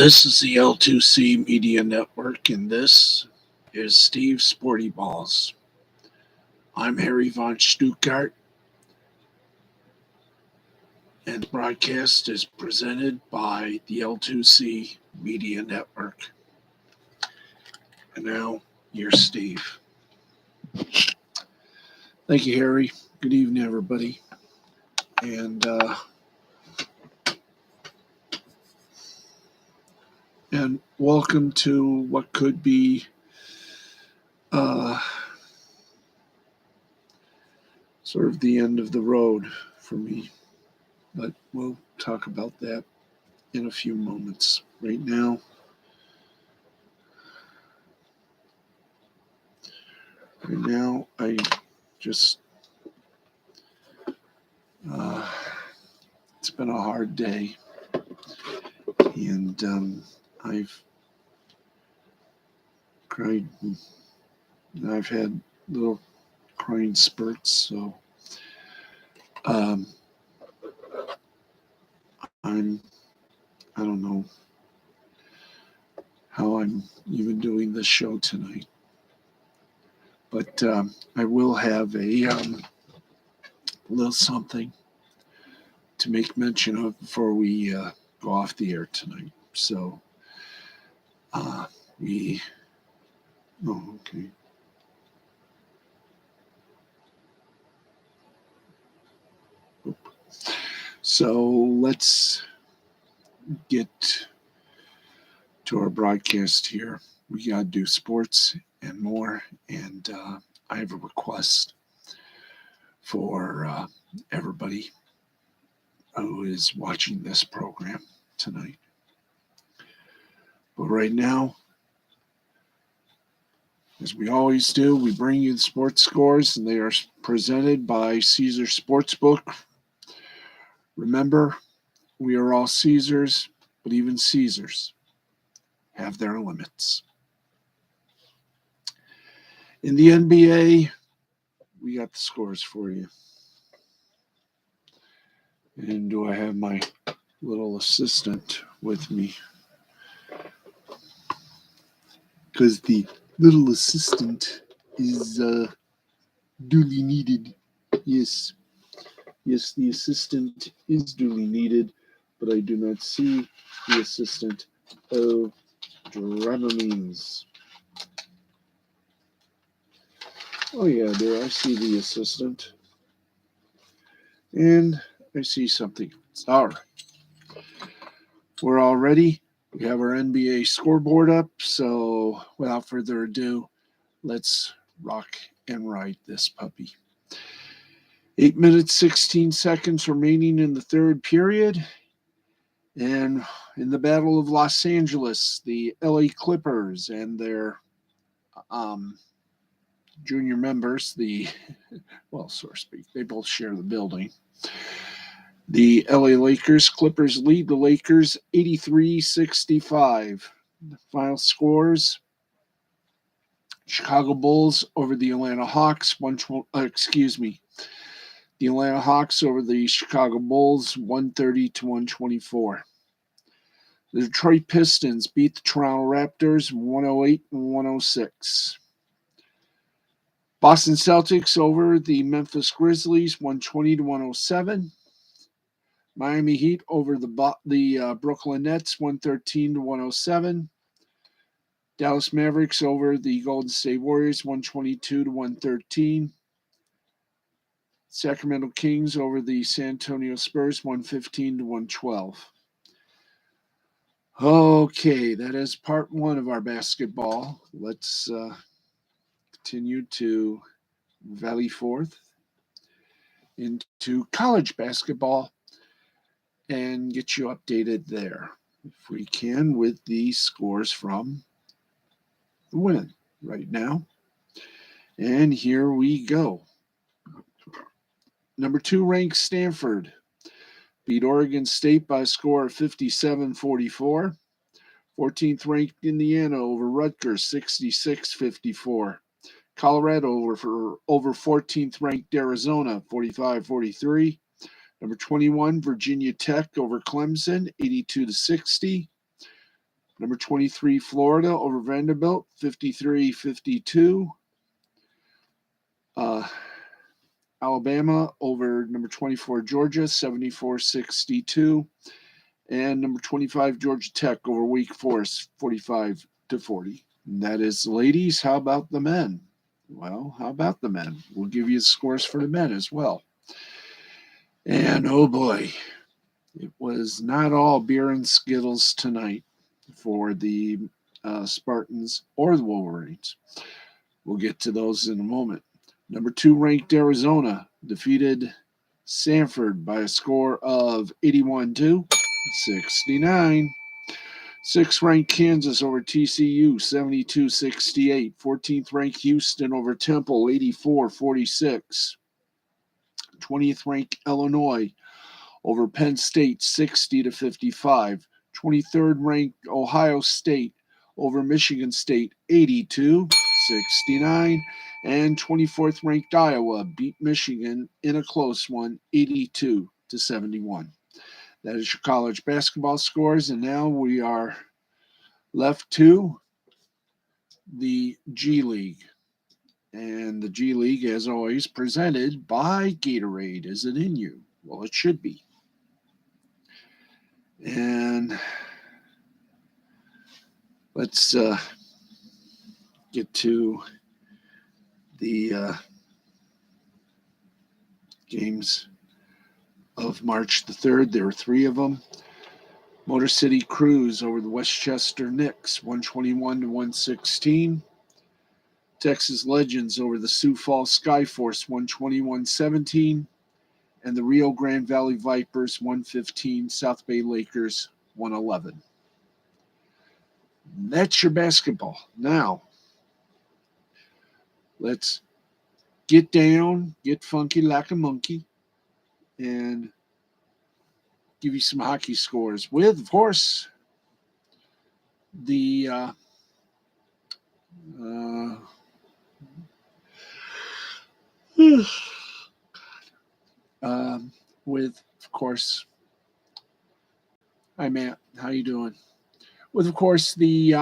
This is the L2C Media Network, and this is Steve Sporty Balls. I'm Harry von Stuttgart, and the broadcast is presented by the L2C Media Network. And now, here's Steve. Thank you, Harry. Good evening, everybody. And welcome to what could be sort of the end of the road for me. But we'll talk about that in a few moments. Right now, I just, it's been a hard day, and I've cried, I've had little crying spurts, so I don't know how I'm even doing this show tonight, but I will have a little something to make mention of before we go off the air tonight. So okay. So let's get to our broadcast here. We got to do sports and more, and I have a request for everybody who is watching this program tonight. But right now, as we always do, we bring you the sports scores, and they are presented by Caesar Sportsbook. Remember, we are all Caesars, but even Caesars have their limits. In the NBA, we got the scores for you. And do I have my little assistant with me? Because the little assistant is duly needed. Yes, the assistant is duly needed, but I do not see the assistant. Oh, Dramamines. Oh yeah, there I see the assistant. And I see something else. All right. We're all ready. We have our NBA scoreboard up. So without further ado, let's rock and ride this puppy. 8 minutes, 16 seconds remaining in the third period. And in the Battle of Los Angeles, the LA Clippers and their junior members, so to speak, they both share the building. The LA Clippers lead the Lakers 83-65. The final scores: Chicago Bulls over the Atlanta Hawks, the Atlanta Hawks over the Chicago Bulls, 130-124. The Detroit Pistons beat the Toronto Raptors 108-106. Boston Celtics over the Memphis Grizzlies 120-107. Miami Heat over the Brooklyn Nets 113-107. Dallas Mavericks over the Golden State Warriors 122-113. Sacramento Kings over the San Antonio Spurs 115-112. Okay, that is part one of our basketball. Let's continue to Valley Forth into college basketball and get you updated there, if we can, with the scores from the win right now. And here we go. Number 2 ranked Stanford beat Oregon State by a score of 57-44. 14th ranked Indiana over Rutgers 66-54. Colorado over 14th ranked Arizona 45-43. Number 21 Virginia Tech over Clemson 82-60. Number 23, Florida over Vanderbilt, 53-52. Alabama over number 24, Georgia, 74-62. And number 25, Georgia Tech over Wake Forest, 45-40. And that is the ladies. How about the men? Well, how about the men? We'll give you the scores for the men as well. And oh boy, it was not all beer and Skittles tonight for the Spartans or the Wolverines. We'll get to those in a moment. Number 2 ranked Arizona defeated Sanford by a score of 81-69. 6th ranked Kansas over TCU, 72-68. 14th ranked Houston over Temple, 84-46. 20th ranked Illinois over Penn State, 60-55. 23rd ranked Ohio State over Michigan State, 82-69. And 24th ranked Iowa beat Michigan in a close one, 82-71. That is your college basketball scores. And now we are left to the G League. And the G League, as always, presented by Gatorade. Is it in you? Well, it should be. And let's get to the games of March the 3rd. There were 3 of them. Motor City Cruise over the Westchester Knicks, 121-116. Texas Legends over the Sioux Falls Skyforce, 121-17. And the Rio Grande Valley Vipers, 115. South Bay Lakers, 111. That's your basketball. Now, let's get down, get funky like a monkey, and give you some hockey scores with, of course, the with, of course, hi Matt, how you doing? With, of course, the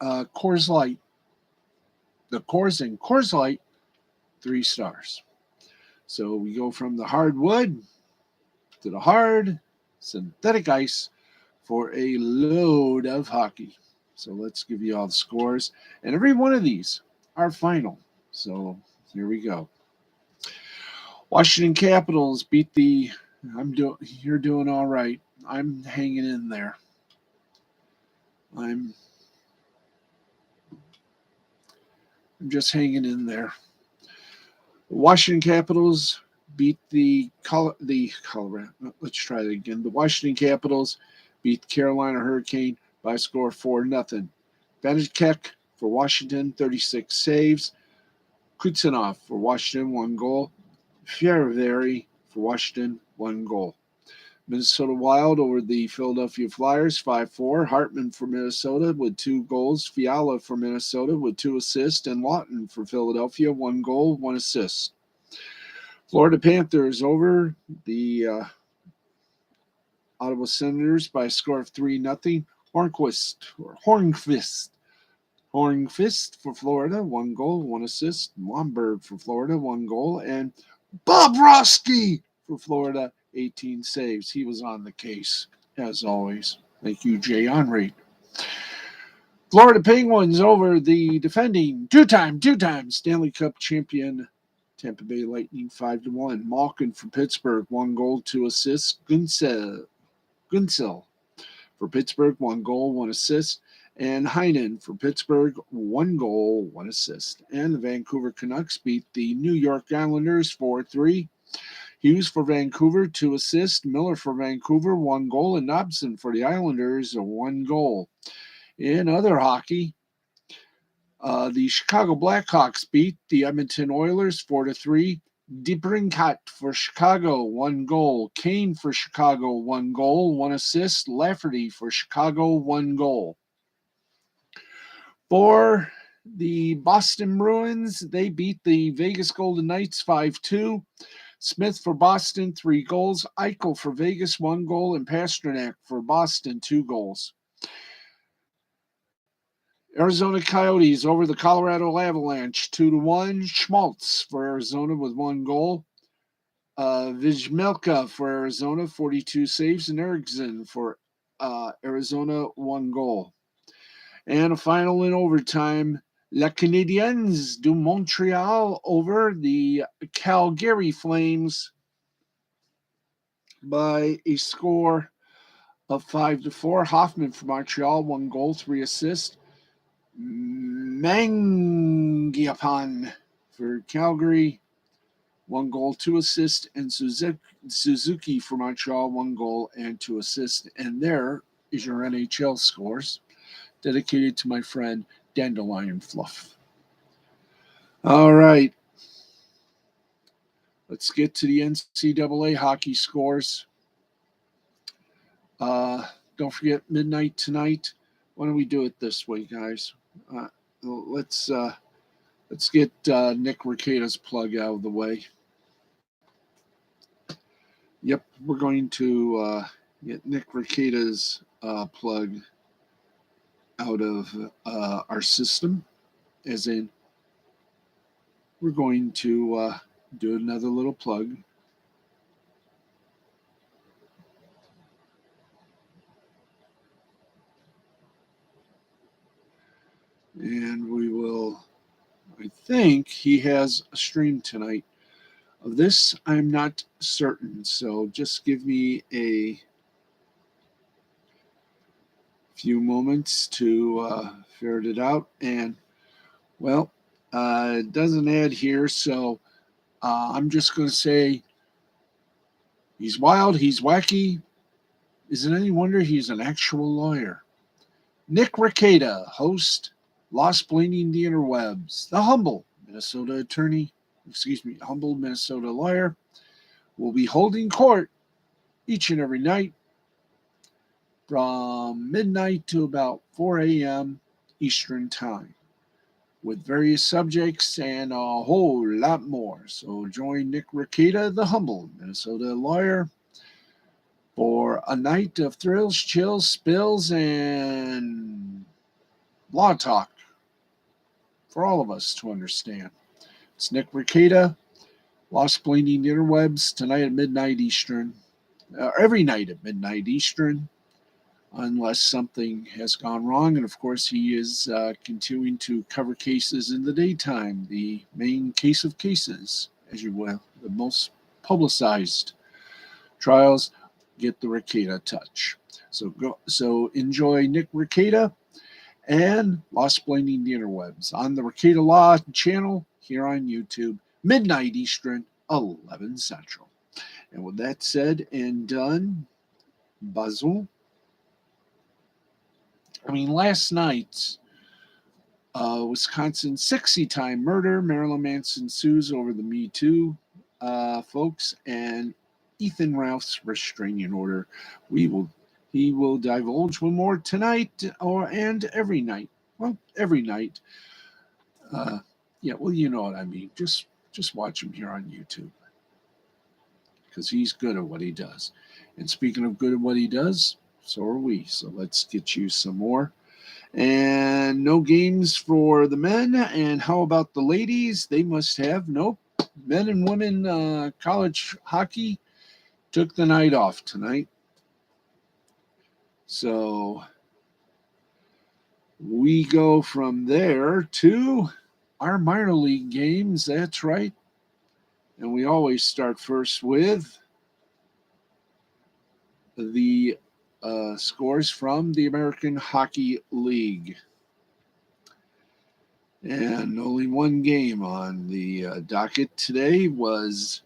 Coors Light, the Coors and Coors Light, 3 stars. So we go from the hardwood to the hard synthetic ice for a load of hockey. So let's give you all the scores. And every one of these are final. So here we go. Washington Capitals beat the, you're doing all right. I'm hanging in there. I'm just hanging in there. Washington Capitals beat the Colorado. Let's try that again. The Washington Capitals beat the Carolina Hurricane by a score of 4-0. Vanacek for Washington, 36 saves. Kuznetsov for Washington, 1 goal. Fierveri for Washington, 1 goal. Minnesota Wild over the Philadelphia Flyers, 5-4. Hartman for Minnesota with 2 goals. Fiala for Minnesota with 2 assists. And Lawton for Philadelphia, 1 goal, 1 assist. Florida Panthers over the Ottawa Senators by a score of 3-0. Hornqvist for Florida, 1 goal, 1 assist. Lomberg for Florida, 1 goal. And Bobrovsky for Florida, 18 saves. He was on the case, as always. Thank you, Jay Henry. Florida Penguins over the defending two-time Stanley Cup champion Tampa Bay Lightning, 5-1. Malkin for Pittsburgh, 1 goal, 2 assists. Gunsel for Pittsburgh, 1 goal, 1 assist. And Heinen for Pittsburgh, 1 goal, 1 assist. And the Vancouver Canucks beat the New York Islanders 4-3. Hughes for Vancouver, 2 assists. Miller for Vancouver, 1 goal. And Knobson for the Islanders, 1 goal. In other hockey, the Chicago Blackhawks beat the Edmonton Oilers 4-3. DeBrincat for Chicago, 1 goal. Kane for Chicago, 1 goal, 1 assist. Lafferty for Chicago, 1 goal. For the Boston Bruins, they beat the Vegas Golden Knights 5-2. Smith for Boston, 3 goals. Eichel for Vegas, 1 goal. And Pasternak for Boston, 2 goals. Arizona Coyotes over the Colorado Avalanche, 2-1. Schmaltz for Arizona with 1 goal. Vizmelka for Arizona, 42 saves. And Eriksson for Arizona, 1 goal. And a final in overtime, Les Canadiens du Montreal over the Calgary Flames by a score of 5-4. Hoffman for Montreal, 1 goal, 3 assists. Mangiapane for Calgary, 1 goal, 2 assists. And Suzuki for Montreal, 1 goal and 2 assists. And there is your NHL scores, dedicated to my friend Dandelion Fluff. All right. Let's get to the NCAA hockey scores. Don't forget midnight tonight. Why don't we do it this way, guys? Let's get Nick Riccata's plug out of the way. Yep, we're going to get Nick Riccata's plug out of our system, as in we're going to do another little plug. And we will, I think he has a stream tonight. Of this, I'm not certain. So just give me a few moments to ferret it out. And, well, it doesn't add here. So I'm just going to say he's wild, he's wacky. Is it any wonder he's an actual lawyer? Nick Riccata, host, Lost Bleeding the Interwebs, the humble Minnesota humble Minnesota lawyer, will be holding court each and every night from midnight to about 4 a.m. Eastern Time, with various subjects and a whole lot more. So join Nick Riccata, the humble Minnesota lawyer, for a night of thrills, chills, spills, and law talk for all of us to understand. It's Nick Riccata, Lost Bleeding Interwebs, tonight at midnight Eastern, every night at midnight Eastern, unless something has gone wrong. And of course, he is continuing to cover cases in the daytime, the main case of cases, as you will, the most publicized trials get the Riccata touch. So enjoy Nick Riccata and Lost Bleeding the Interwebs on the Riccata Law channel here on YouTube, midnight Eastern, 11 Central. And with that said and done, Basil. Last night's Wisconsin 60-time murder, Marilyn Manson sues over the Me Too folks, and Ethan Ralph's restraining order. He will divulge one more tonight and every night. Well, every night. You know what I mean. Just watch him here on YouTube, because he's good at what he does. And speaking of good at what he does, so are we. So let's get you some more. And no games for the men. And how about the ladies? They must have. Nope. Men and women college hockey took the night off tonight. So we go from there to our minor league games. That's right. And we always start first with the scores from the American Hockey League. And only one game on the docket today was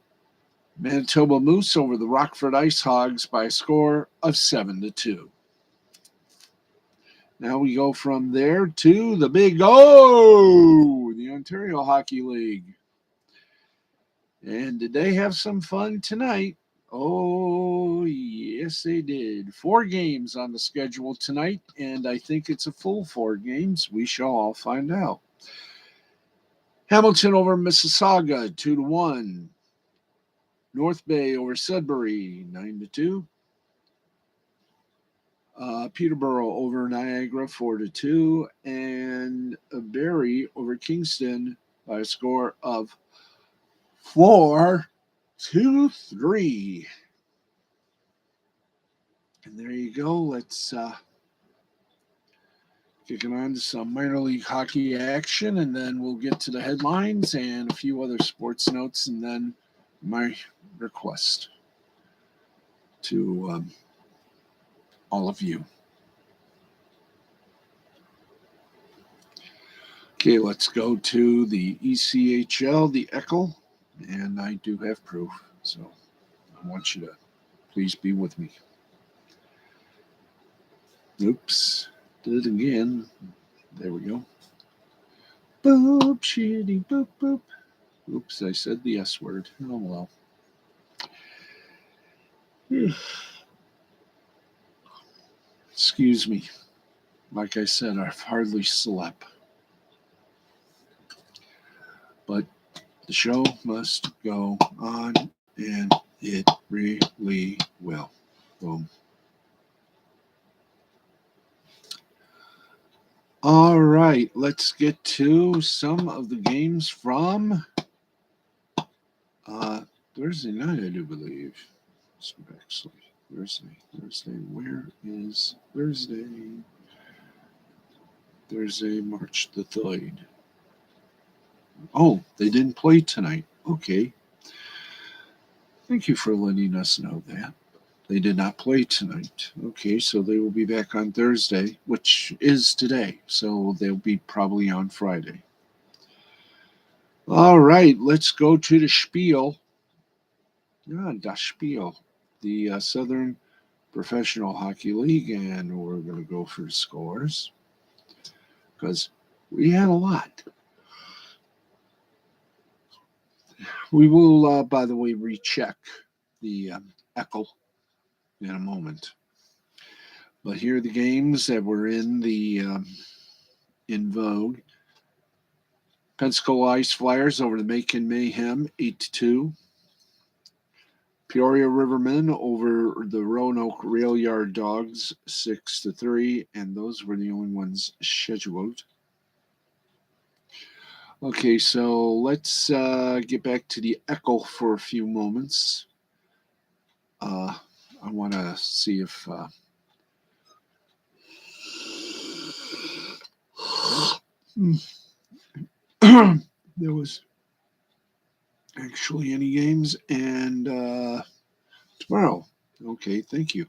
Manitoba Moose over the Rockford Ice Hogs by a score of 7-2. Now we go from there to the Big O, the Ontario Hockey League. And did they have some fun tonight? Oh, yes, they did. 4 games on the schedule tonight, and I think it's a full 4 games. We shall all find out. Hamilton over Mississauga, 2-1. North Bay over Sudbury, 9-2. Peterborough over Niagara, 4-2. And Barrie over Kingston by a score of 4-3. And there you go. Let's kicking on to some minor league hockey action, and then we'll get to the headlines and a few other sports notes, and then my request to all of you. Okay, let's go to the ECHL, the ECHL, and I do have proof, so I want you to please be with me. Oops, did it again. There we go. Boop, shitty, boop, boop. Oops, I said the S word. Oh, well. Excuse me. Like I said, I've hardly slept. But the show must go on, and it really will. Boom. All right, let's get to some of the games from Thursday night, I do believe. Let's go back slowly. Thursday. Where is Thursday? Thursday, March the 3rd. Oh, they didn't play tonight. Okay. Thank you for letting us know that. They did not play tonight. Okay, so they will be back on Thursday, which is today. So they'll be probably on Friday. All right, let's go to the Spiel. Das Spiel, the Southern Professional Hockey League, and we're going to go for the scores because we had a lot. We will, by the way, recheck the ECHL in a moment. But here are the games that were in vogue. Pensacola Ice Flyers over the Macon Mayhem, 8-2. Peoria Rivermen over the Roanoke Rail Yard Dogs, 6-3, and those were the only ones scheduled. Okay, so let's get back to the ECHL for a few moments. I want to see if there was actually any games, and tomorrow. Okay, thank you.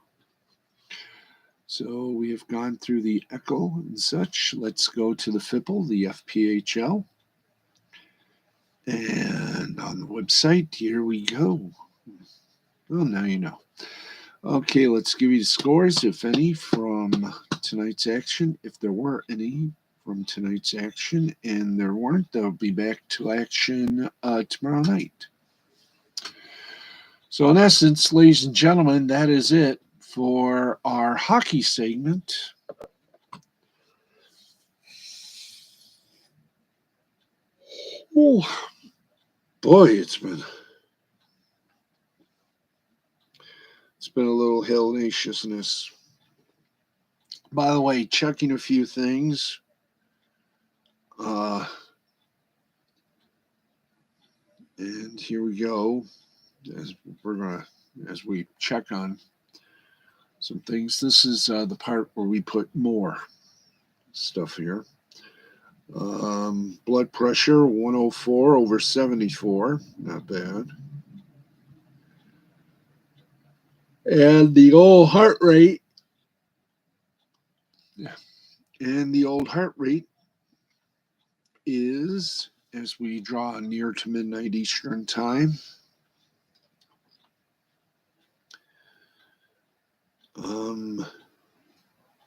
So we have gone through the ECHL and such. Let's go to the FIPL, the FPHL. And on the website, here we go. Oh, now you know. Okay, let's give you the scores, if any, from tonight's action. If there were any from tonight's action, and there weren't, they'll be back to action tomorrow night. So, in essence, ladies and gentlemen, that is it for our hockey segment. Oh, boy, it's been a little hellaciousness. By the way, checking a few things. And here we go. As we check on some things. This is the part where we put more stuff here. Blood pressure 104 over 74, not bad. And the old heart rate. Is, as we draw near to midnight Eastern time,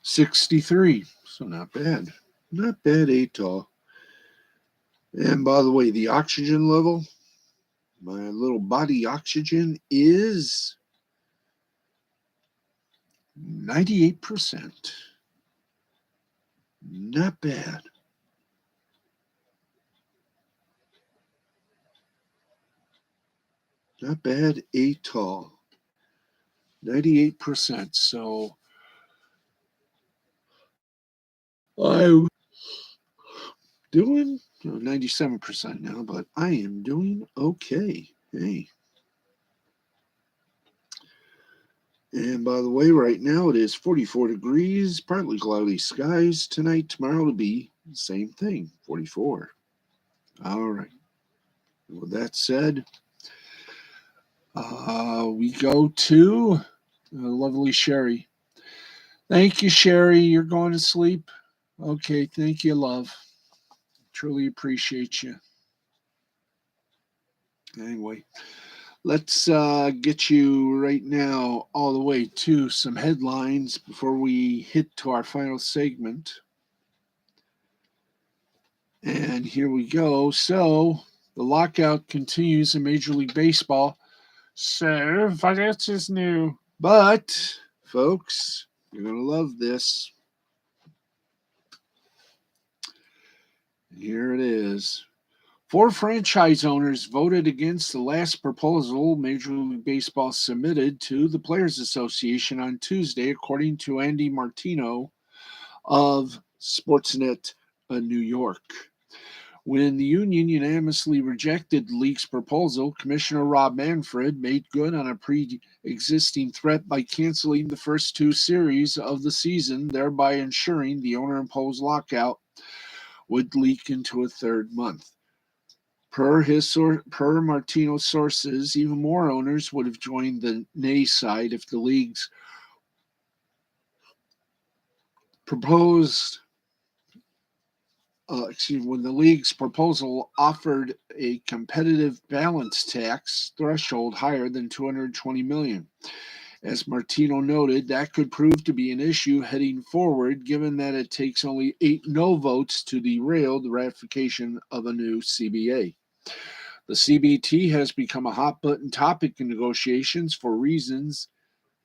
63. So not bad. Not bad at all. And by the way, the oxygen level, my little body oxygen is 98%. Not bad. Not bad at all. 98%. So I'm doing 97% now, but I am doing okay. Hey. And by the way, right now it is 44 degrees, partly cloudy skies. Tonight, tomorrow will be the same thing, 44. All right. With that said, we go to lovely Sherry. Thank you, Sherry. You're going to sleep? Okay, thank you, love. Truly appreciate you. Anyway, let's get you right now all the way to some headlines before we hit to our final segment. And here we go. So, the lockout continues in Major League Baseball. So, what else is new? But, folks, you're going to love this. Here it is. 4 franchise owners voted against the last proposal Major League Baseball submitted to the Players Association on Tuesday, according to Andy Martino of Sportsnet New York. When the union unanimously rejected the league's proposal, Commissioner Rob Manfred made good on a pre-existing threat by canceling the first 2 series of the season, thereby ensuring the owner-imposed lockout would leak into a third month. Per Martino's sources, even more owners would have joined the nay side if the league's proposed when the league's proposal offered a competitive balance tax threshold higher than $220 million. As Martino noted, that could prove to be an issue heading forward, given that it takes only 8 no votes to derail the ratification of a new CBA. The CBT has become a hot button topic in negotiations for reasons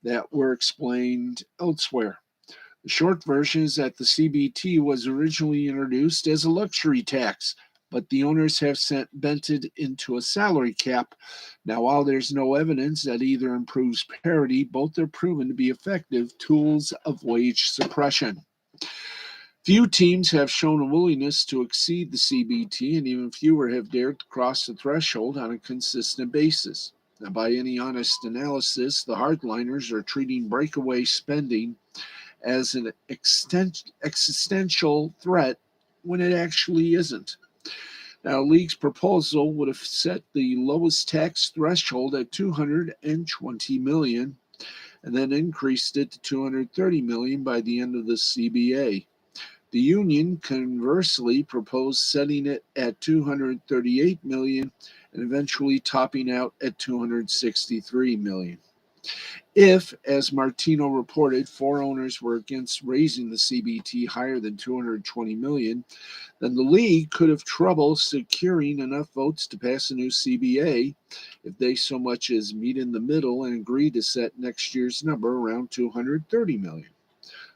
that were explained elsewhere. The short version is that the CBT was originally introduced as a luxury tax, but the owners have bent it into a salary cap. Now, while there's no evidence that either improves parity, both are proven to be effective tools of wage suppression. Few teams have shown a willingness to exceed the CBT, and even fewer have dared to cross the threshold on a consistent basis. Now, by any honest analysis, the hardliners are treating breakaway spending as an existential threat when it actually isn't. Now, league's proposal would have set the lowest tax threshold at $220 million and then increased it to $230 million by the end of the CBA. The union conversely proposed setting it at $238 million and eventually topping out at $263 million. If, as Martino reported, 4 owners were against raising the CBT higher than $220 million, then the league could have trouble securing enough votes to pass a new CBA if they so much as meet in the middle and agree to set next year's number around $230 million.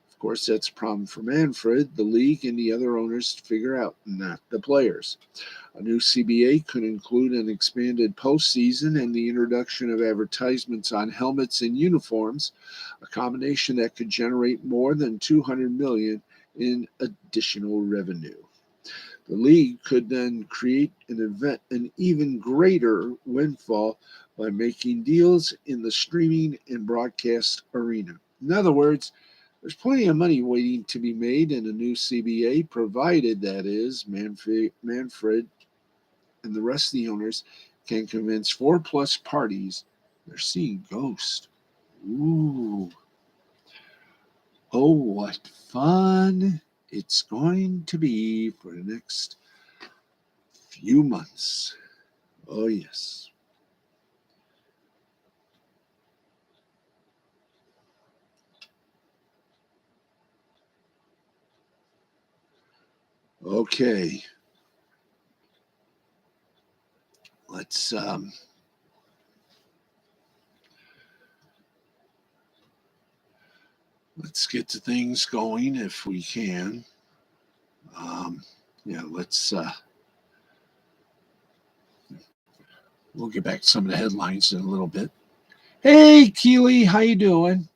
Of course, that's a problem for Manfred, the league, and the other owners to figure out, not the players. A new CBA could include an expanded postseason and the introduction of advertisements on helmets and uniforms, a combination that could generate more than $200 million in additional revenue. The league could then create an even greater windfall by making deals in the streaming and broadcast arena. In other words, there's plenty of money waiting to be made in a new CBA, provided, that is, Manfred and the rest of the owners can convince 4+ parties they're seeing ghosts. Ooh. Oh, what fun it's going to be for the next few months. Oh, yes. Okay. Let's get to things going if we can. Let's We'll get back to some of the headlines in a little bit. Hey, Keely, how you doing?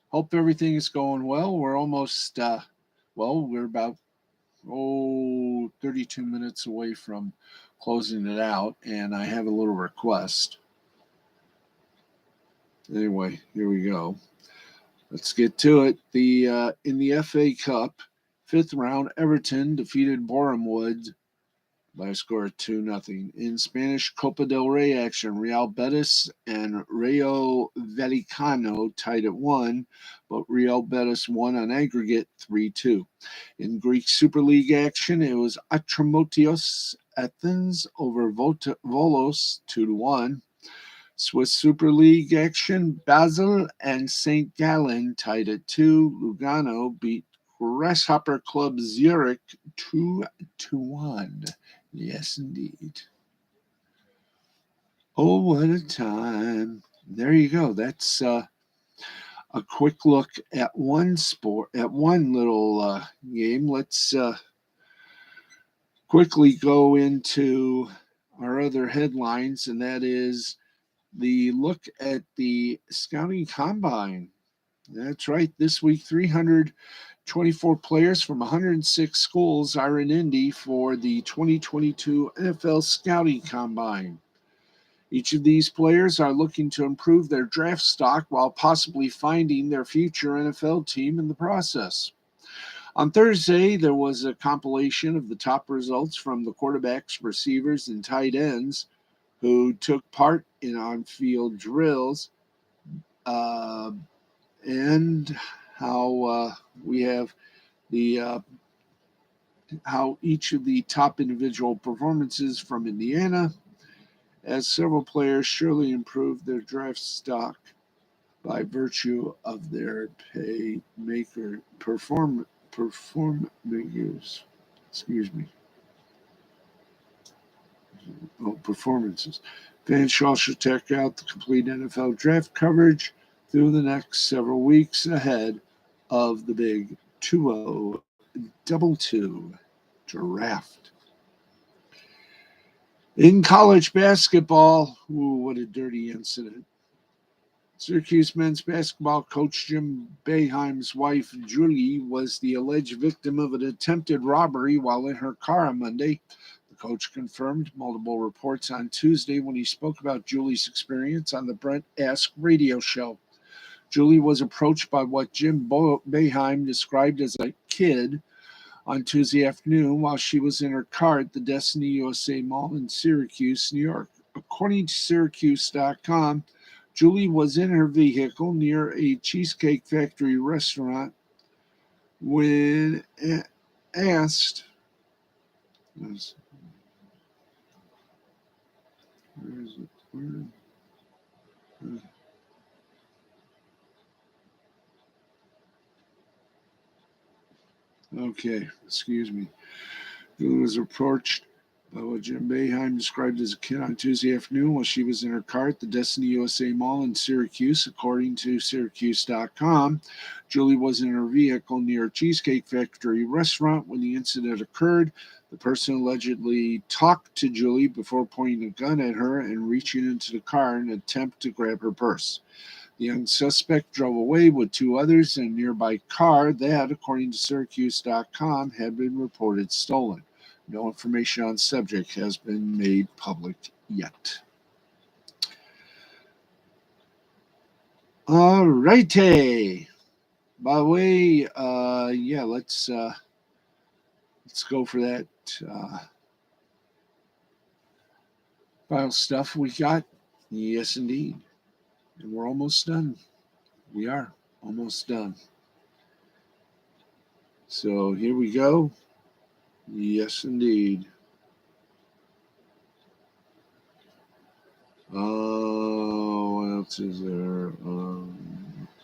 Hope everything is going well. We're almost, we're about 32 minutes away from closing it out, and I have a little request. Anyway, here we go. Let's get to it. In the FA Cup, fifth round, Everton defeated Bournemouth by a score of 2-0. In Spanish Copa del Rey action, Real Betis and Rayo Vallecano tied at 1, but Real Betis won on aggregate 3-2. In Greek Super League action, it was Atromotios Athens over Volos 2-1. Swiss Super League action, Basel and St. Gallen tied at 2. Lugano beat Grasshopper Club Zurich 2-1. Yes, indeed. Oh, what a time. There you go. That's a quick look at one little game. Let's quickly go into our other headlines, and that is the look at the scouting combine. That's right. This week, 324 players from 106 schools are in Indy for the 2022 NFL Scouting Combine. Each of these players are looking to improve their draft stock while possibly finding their future NFL team in the process. On Thursday, there was a compilation of the top results from the quarterbacks, receivers, and tight ends who took part in on-field drills, and how we have the how each of the top individual performances from Indiana, as several players surely improved their draft stock by virtue of their performances. Fans should also check out the complete NFL draft coverage through the next several weeks ahead of the big 2022 draft. In college basketball, what a dirty incident. Syracuse men's basketball coach Jim Boeheim's wife, Julie, was the alleged victim of an attempted robbery while in her car on Monday. The coach confirmed multiple reports on Tuesday when he spoke about Julie's experience on the Brent Ask radio show. Julie was approached by what Jim Boeheim described as a kid on Tuesday afternoon while she was in her car at the Destiny USA Mall in Syracuse, New York. According to Syracuse.com, Julie was in her vehicle near a Cheesecake Factory restaurant when asked, where is it? Okay, excuse me. Julie was approached by what Jim Boeheim described as a kid on Tuesday afternoon while she was in her car at the Destiny USA Mall in Syracuse. According to Syracuse.com, Julie was in her vehicle near a Cheesecake Factory restaurant when the incident occurred. The person allegedly talked to Julie before pointing a gun at her and reaching into the car in an attempt to grab her purse. The young suspect drove away with two others in a nearby car that, according to Syracuse.com, had been reported stolen. No information on the subject has been made public yet. All righty. By the way, let's go for that file stuff we got. Yes, indeed. And we're almost done. We are almost done. So here we go. Yes, indeed. What else is there?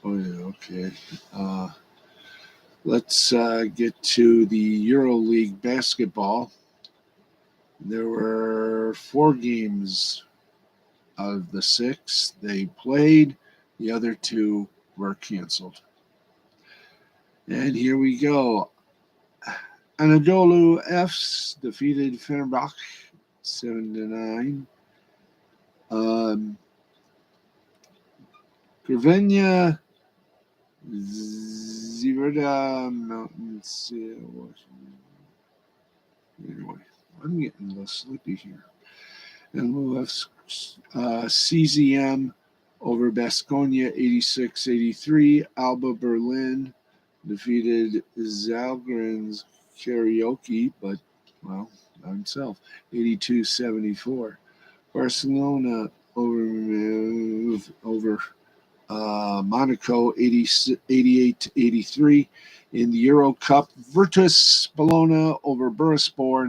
Okay. Let's get to the EuroLeague basketball. There were 4 games out of the 6 they played. The other 2 were canceled. And here we go. Anadolu Efes defeated Fenerbahce 7-9. Gravenia, Zirda Mountains. Anyway, I'm getting a little sleepy here. And we'll have CZM over Baskonia 86-83. Alba Berlin defeated Zalgrin's Karaoke, but, well, not himself, 82-74. Barcelona over Monaco 88-83. In the Euro Cup, Virtus Bologna over Bursaspor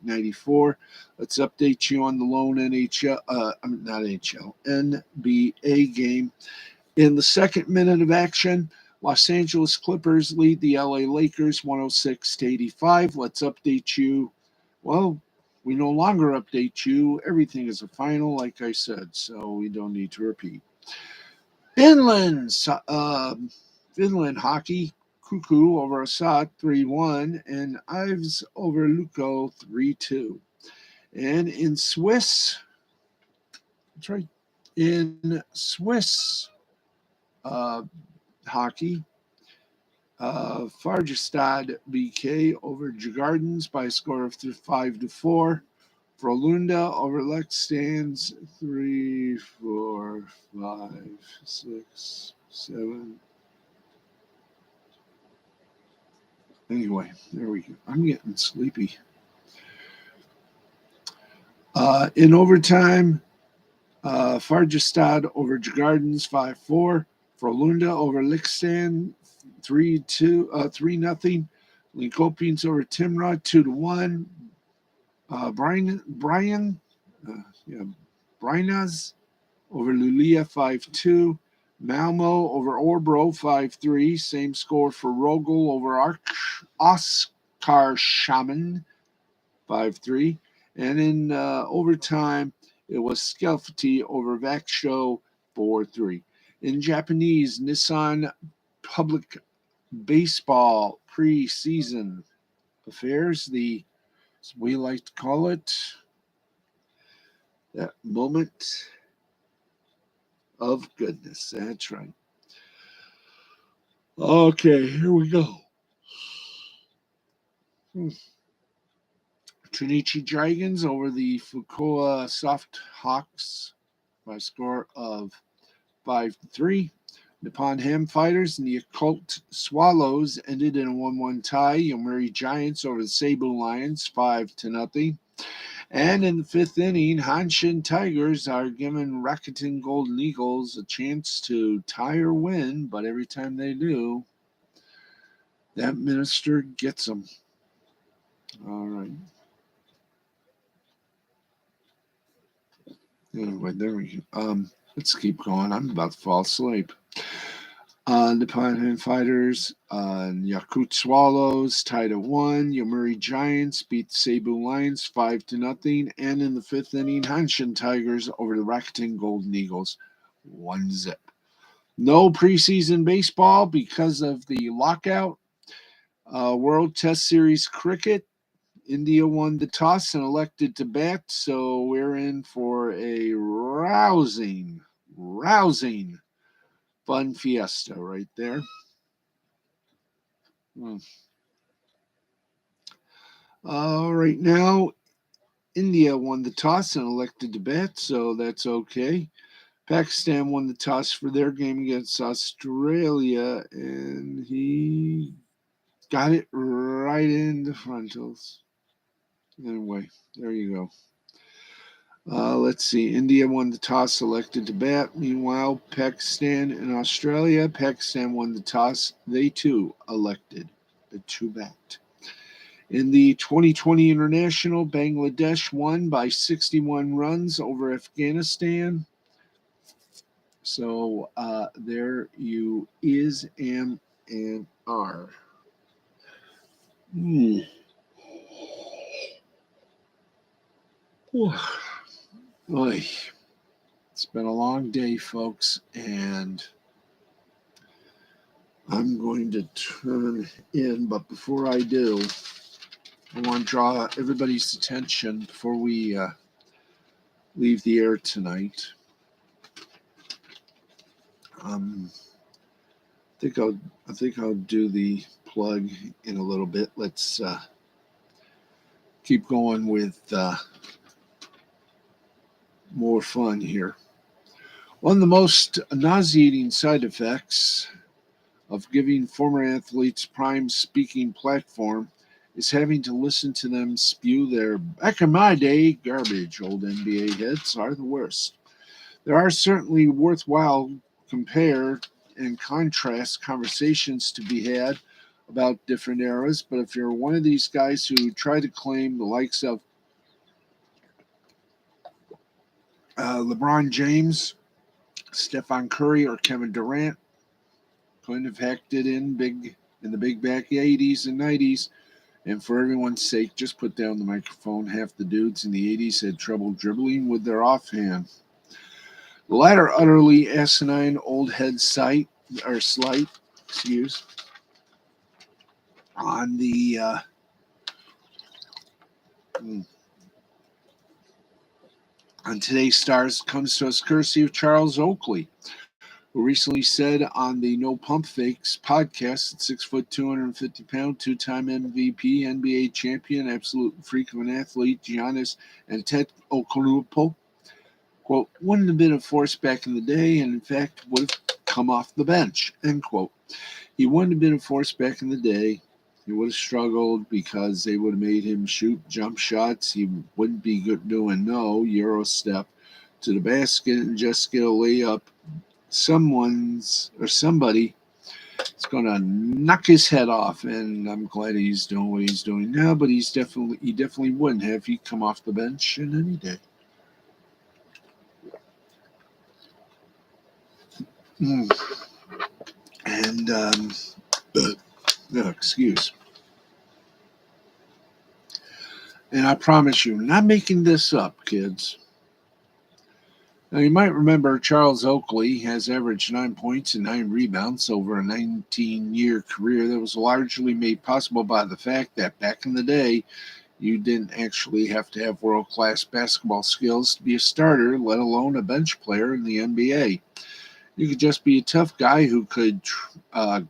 98-94. Let's update you on the lone NBA game. In the second minute of action, Los Angeles Clippers lead the LA Lakers 106-85. Let's update you. Well, we no longer update you. Everything is a final, like I said, so we don't need to repeat. Finland hockey, Kuku over Assad 3-1, and Ives over Luko 3-2. And in Swiss, that's right, in Swiss hockey, Fargestad BK over Djurgårdens by a score of 5-4. Frölunda over Leksands 3, 4, 5, 6, 7. Anyway, there we go. I'm getting sleepy. In overtime, Fargestad over Djurgårdens 5-4. Frölunda over Leksands 3-0. Linköpings over Timrå 2-1. Brynäs over Luleå 5-2. Malmo over Örebro 5-3. Same score for Rögle over Oskarshamn 5-3. And in overtime, it was Skellefteå over Växjö 4-3. In Japanese, Nissan Public Baseball preseason affairs, as we like to call it, that moment of goodness. That's right. Okay, here we go. Trinichi Dragons over the Fukuoka Soft Hawks by a score of 5-3. Nippon Ham Fighters and the Occult Swallows ended in a 1-1 tie. Yomiuri Giants over the Seibu Lions 5-0. And in the fifth inning, Hanshin Tigers are giving Rakuten Golden Eagles a chance to tie or win, but every time they do, that minister gets them. All right. Anyway, there we go. Let's keep going. I'm about to fall asleep. Nippon Ham Fighters and Yakut Swallows tied at 1. Yomiuri Giants beat Seibu Lions 5-0. And in the fifth inning, Hanshin Tigers over the Rakuten Golden Eagles 1-0. No preseason baseball because of the lockout. World Test Series cricket. India won the toss and elected to bat, so we're in for a rousing fun fiesta right there. Right now, India won the toss and elected to bat, so that's okay. Pakistan won the toss for their game against Australia, and he got it right in the frontals. Anyway, there you go. Let's see. India won the toss, selected to bat. Meanwhile, Pakistan and Australia. Pakistan won the toss. They too elected to bat. In the 2020 International, Bangladesh won by 61 runs over Afghanistan. So there you is, am, and are. Oy. It's been a long day, folks, and I'm going to turn in, but before I do, I want to draw everybody's attention before we leave the air tonight. I think I'll do the plug in a little bit. Let's keep going with more fun here. One of the most nauseating side effects of giving former athletes prime speaking platform is having to listen to them spew their back in my day garbage. Old NBA heads are the worst. There are certainly worthwhile compare and contrast conversations to be had about different eras, but if you're one of these guys who try to claim the likes of LeBron James, Stephen Curry, or Kevin Durant, couldn't have hacked it in the big back 80s and 90s. And for everyone's sake, just put down the microphone. Half the dudes in the 80s had trouble dribbling with their offhand. The latter utterly asinine old head slight, on the on today's stars comes to us courtesy of Charles Oakley, who recently said on the No Pump Fakes podcast that 6', 250-pound, two-time MVP, NBA champion, absolute freak of an athlete, Giannis Antetokounmpo, quote, wouldn't have been a force back in the day, and in fact would have come off the bench, end quote. He wouldn't have been a force back in the day. He would have struggled because they would have made him shoot jump shots. He wouldn't be good doing no Euro step to the basket and just get a layup. Somebody is going to knock his head off, and I'm glad he's doing what he's doing now. But he definitely wouldn't have. He'd come off the bench in any day. And excuse. And I promise you, not making this up, kids. Now, you might remember Charles Oakley has averaged 9 points and 9 rebounds over a 19-year career that was largely made possible by the fact that back in the day, you didn't actually have to have world-class basketball skills to be a starter, let alone a bench player in the NBA. You could just be a tough guy who could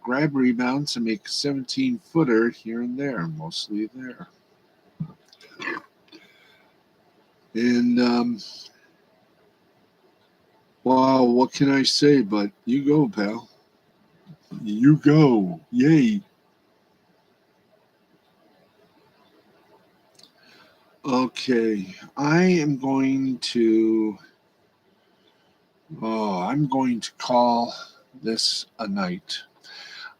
grab rebounds and make a 17-footer here and there, mostly there. And, well, what can I say? But you go, pal. You go. Yay. Okay. I'm going to call this a night.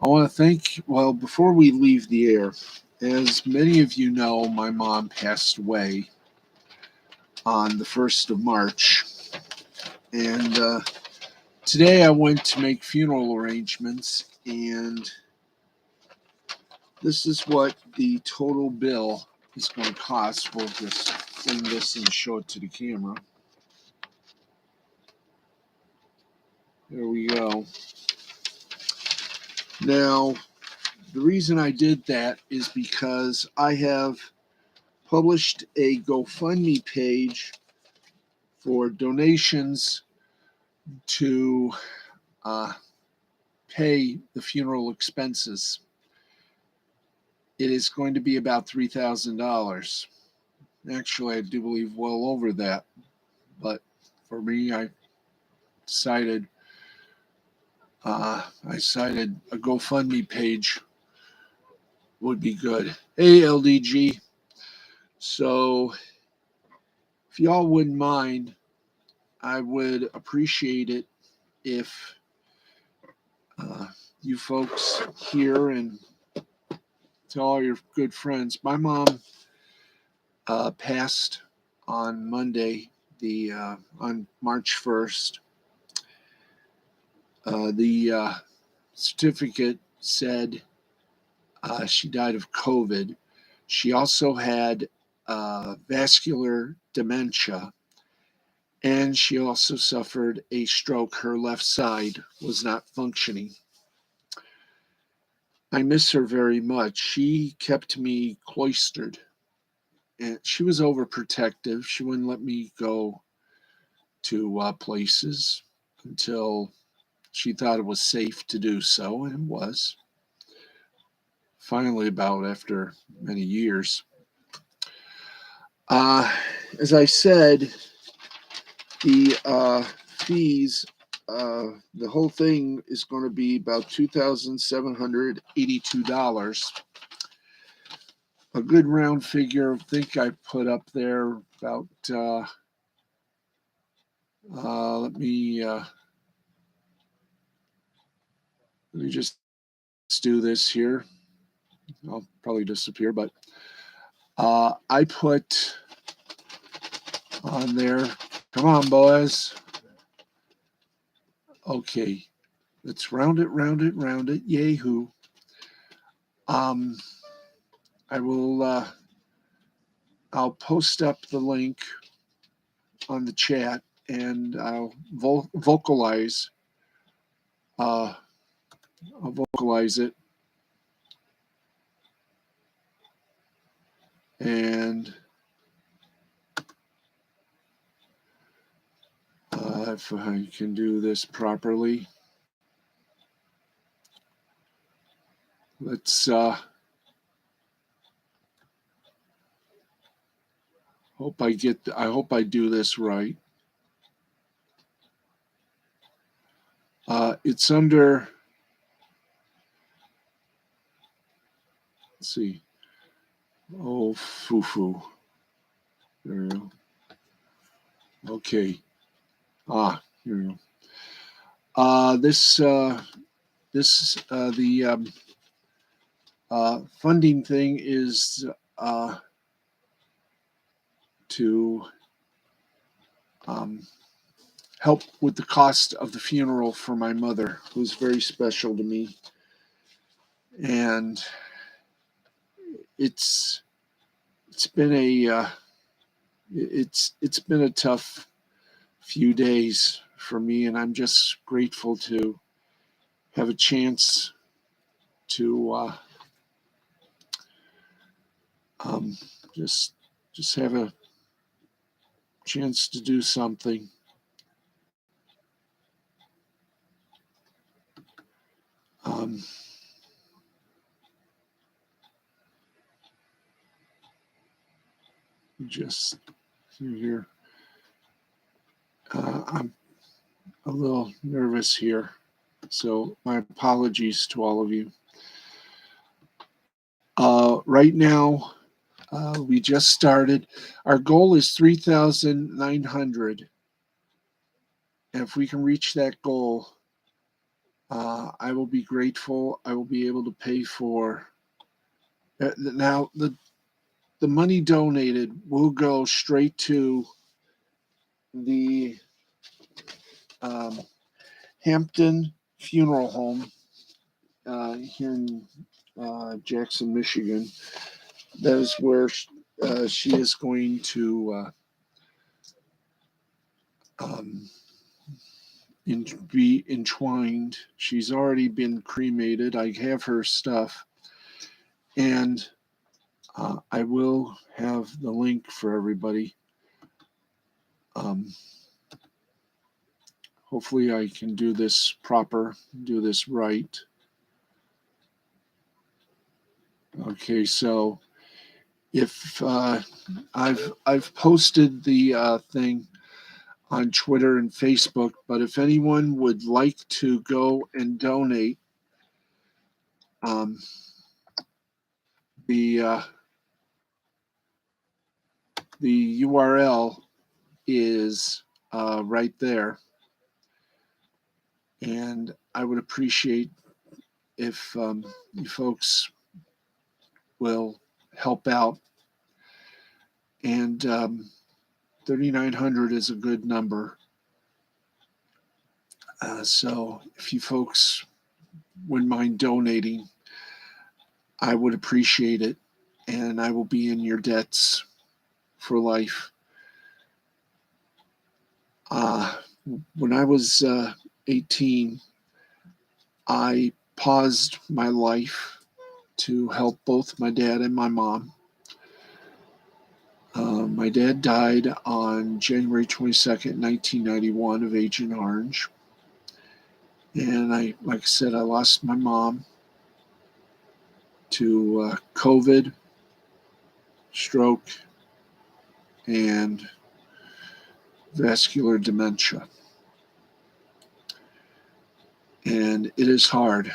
I want to before we leave the air, as many of you know, my mom passed away on the 1st of March. And today I went to make funeral arrangements, and this is what the total bill is going to cost. We'll just fling this and show it to the camera. There we go. Now, the reason I did that is because I have published a GoFundMe page for donations to pay the funeral expenses. It is going to be about $3,000. Actually, I do believe well over that. But for me, I decided a GoFundMe page would be good. Hey, LDG. So if y'all wouldn't mind, I would appreciate it if you folks here and to all your good friends. My mom passed on Monday, on March 1st. The certificate said she died of COVID. She also had vascular dementia, and she also suffered a stroke. Her left side was not functioning. I miss her very much. She kept me cloistered and she was overprotective. She wouldn't let me go to places until she thought it was safe to do so, and it was. Finally, about after many years. Uh, as I said, the fees, the whole thing is going to be about $2,782. A good round figure, I think I put up there about, let me just do this here. I'll probably disappear, but I put on there, come on, boys. Okay, let's round it, round it, round it. Yay-hoo. I will, I'll post up the link on the chat and I'll vocalize it. And if I can do this properly, let's I hope I do this right. It's under, let's see. Oh, foo-foo. There we go. Okay. Here we go. The funding thing is to help with the cost of the funeral for my mother, who's very special to me. And it's been it's been a tough few days for me, and I'm just grateful to have a chance to just have a chance to do something. Just here. I'm a little nervous here, so my apologies to all of you. Right now, we just started. Our goal is 3,900. And if we can reach that goal, I will be grateful. I will be able to pay for. Now, the money donated will go straight to the Hampton Funeral Home here in Jackson, Michigan. That is where she is going to be entwined. She's already been cremated. I have her stuff. And I will have the link for everybody. Hopefully I can do this proper, do this right. Okay, so if I've posted the thing on Twitter and Facebook, but if anyone would like to go and donate, the URL is right there, and I would appreciate if you folks will help out. And 3,900 is a good number. So if you folks wouldn't mind donating, I would appreciate it. And I will be in your debts for life. When I was 18, I paused my life to help both my dad and my mom. My dad died on January 22nd, 1991 of Agent Orange. And like I said, I lost my mom to COVID, stroke, and vascular dementia. And it is hard.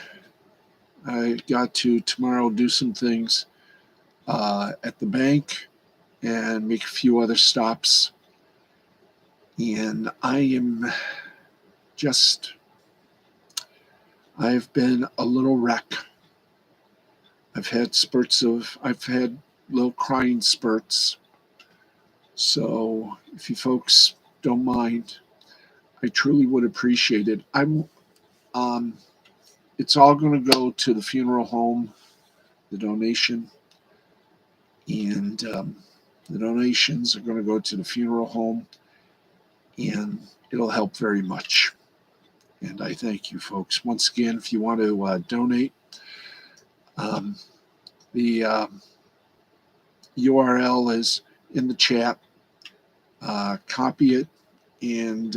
I got to tomorrow do some things at the bank and make a few other stops. And I've been a little wreck. I've had little crying spurts. So if you folks don't mind, I truly would appreciate it. It's all going to go to the funeral home, the donation, and the donations are going to go to the funeral home, and it'll help very much. And I thank you, folks. Once again, if you want to donate, the URL is in the chat. Copy it and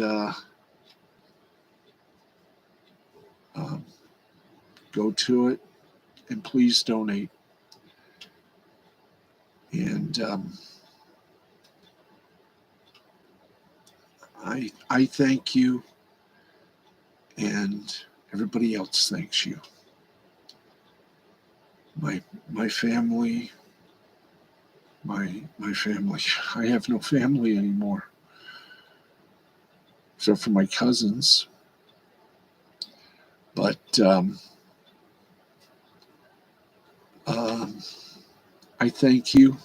go to it, and please donate. And I thank you, and everybody else thanks you. My family, my family. I have no family anymore, except for my cousins. But I thank you,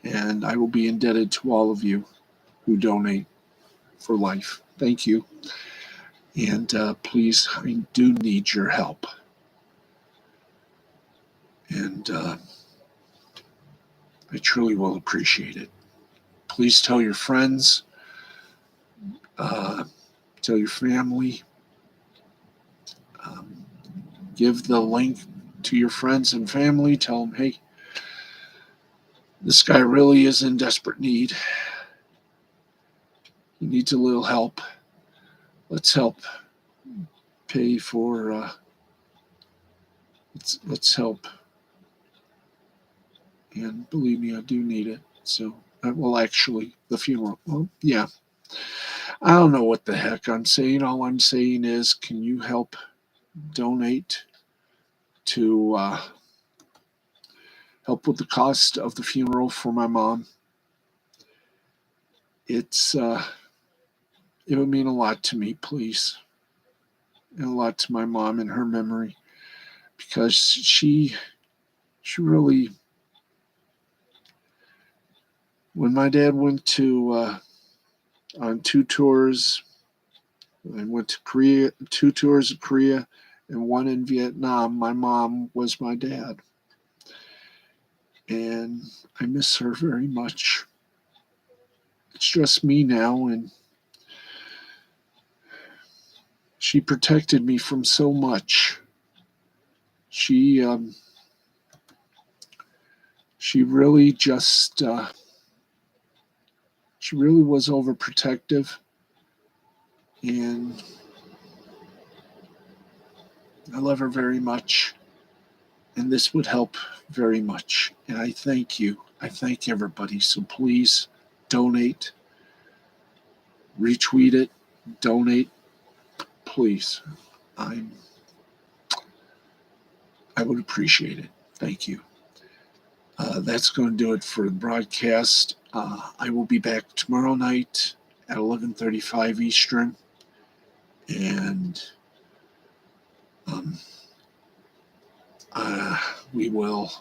and I will be indebted to all of you who donate for life. Thank you. And please, I do need your help. And I truly will appreciate it. Please tell your friends, tell your family, give the link to your friends and family. Tell them, hey, this guy really is in desperate need. He needs a little help. Let's help pay for, let's help. And believe me, I do need it. So, well, actually, the funeral, well, yeah. I don't know what the heck I'm saying. All I'm saying is, can you help donate to help with the cost of the funeral for my mom? It would mean a lot to me, please, and a lot to my mom and her memory, because she really, when my dad went to on 2 tours, I went to Korea, 2 tours of Korea, and 1 in Vietnam. My mom was my dad, and I miss her very much. It's just me now, and she protected me from so much. She really just she really was overprotective, and I love her very much, and this would help very much. And I thank you. I thank everybody. So please donate, retweet it, donate, please. I would appreciate it. Thank you. That's going to do it for the broadcast. I will be back tomorrow night at 11:35 Eastern, and I will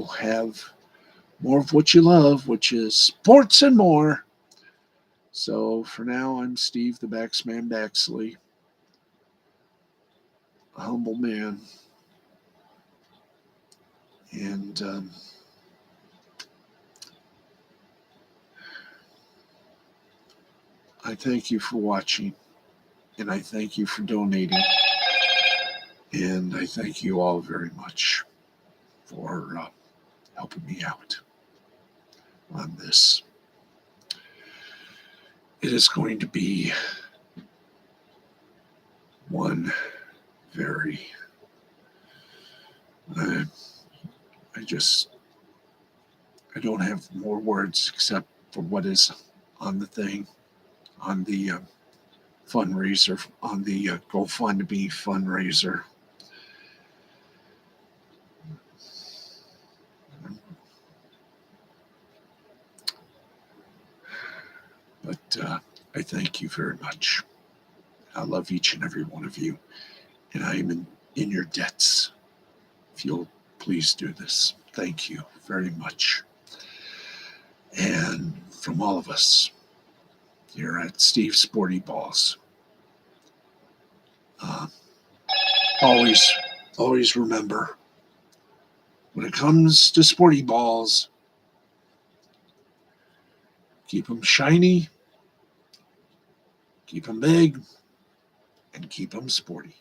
have more of what you love, which is sports and more. So for now, I'm Steve the Baxman Baxley, a humble man, and I thank you for watching, and I thank you for donating, and I thank you all very much for helping me out. on this. It is going to be one very, I don't have more words except for what is on the thing, on the fundraiser, on the GoFundMe fundraiser. But I thank you very much. I love each and every one of you, and I am in your debts. If you'll please do this, thank you very much. And from all of us here at Steve's Sporty Balls, always remember, when it comes to sporty balls, keep them shiny, keep them big, and keep them sporty.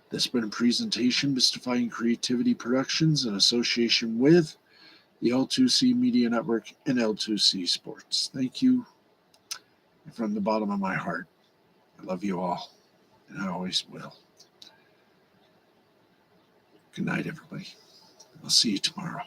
This has been a presentation Mystifying Creativity Productions in association with the L2C Media Network and L2C Sports. Thank you. And from the bottom of my heart, I love you all, and I always will. Good night, everybody. I'll see you tomorrow.